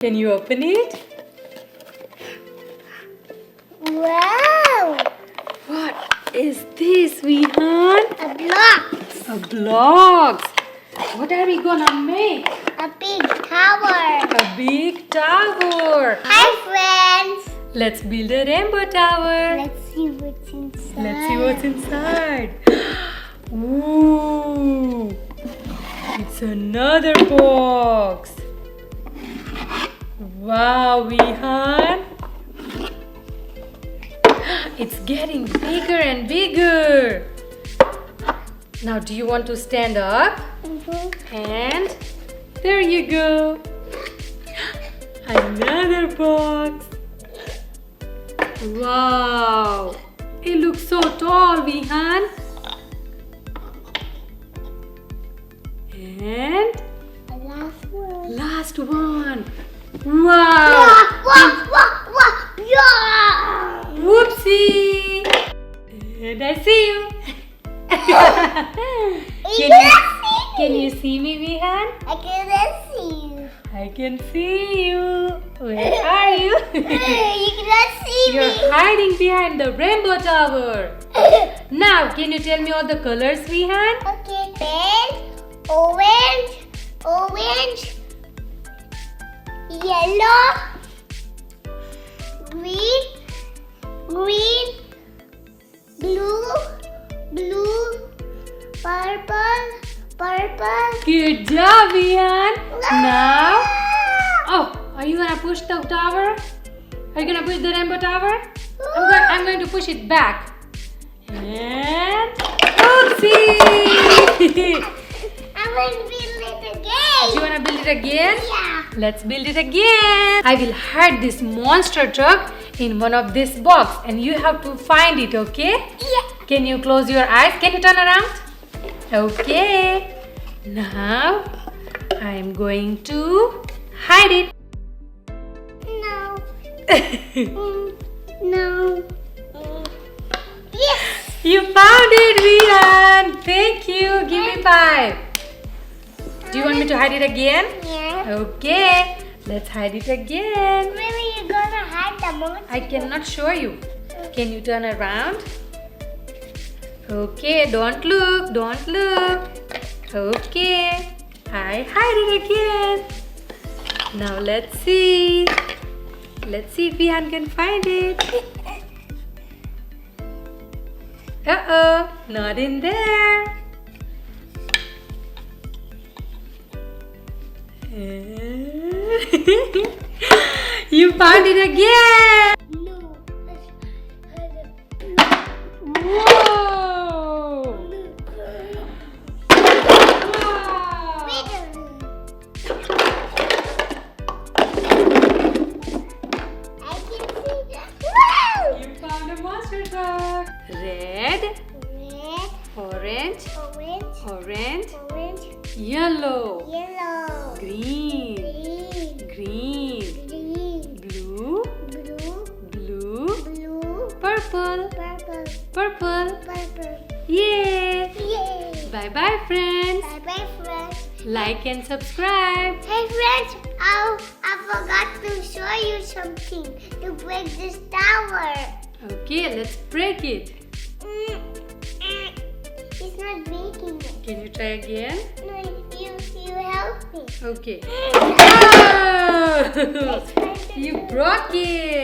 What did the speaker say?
Can you open it? Wow! What is this, Vihaan? A block. A blocks. What are we gonna make? A big tower. A big tower. Hi friends. Let's build a rainbow tower. Let's see what's inside. Let's see what's inside. Ooh! It's another box. Wow, Vihaan! It's getting bigger and bigger. Now, do you want to stand up? And there you go. Another box. Wow! It looks so tall, Vihaan. And The last one. last one. Wow! Yeah! Whoopsie! And I see you. Can you see me, Vihaan? I cannot see you. I can see you. Where are you? You cannot see You're hiding behind the rainbow tower. Now, can you tell me all the colors, Vihaan? Okay. Red, orange, yellow, green, blue, purple. Good job, Vihaan. Now, are you gonna push the tower? Are you gonna push the rainbow tower? I'm going to push it back. And oopsie! I'm going to build it Do again. you wanna build it again? Yeah. Let's build it again. I will hide this monster truck in one of this box, and you have to find it, okay? Yeah. Can you close your eyes? Can you turn around? Okay. Now, I am going to hide it. No. No. Yes. You found it, Vihaan. Thank you. Give me 5. Do you want me to hide it again? Yeah. Okay. Let's hide it again. Really, you're gonna hide the monster? I cannot show you. Can you turn around? Okay, don't look. Okay, I hide it again. Now let's see. Let's see if Vihaan can find it. Uh-oh, not in there. You found it again. No. Whoa! Wow! I can see that. Wow! You found a monster truck. Red, Red, orange, orange, yellow, yellow, green, green, blue, blue, purple. purple. Yay! Yay! Bye-bye, friends. Bye-bye, friends. Like and subscribe. Hey, friends. Oh, I forgot to show you something to break this tower. Okay, let's break it. It's not breaking it. Can you try again? No, you help me. Okay. Oh! Let's try to You do it. broke it.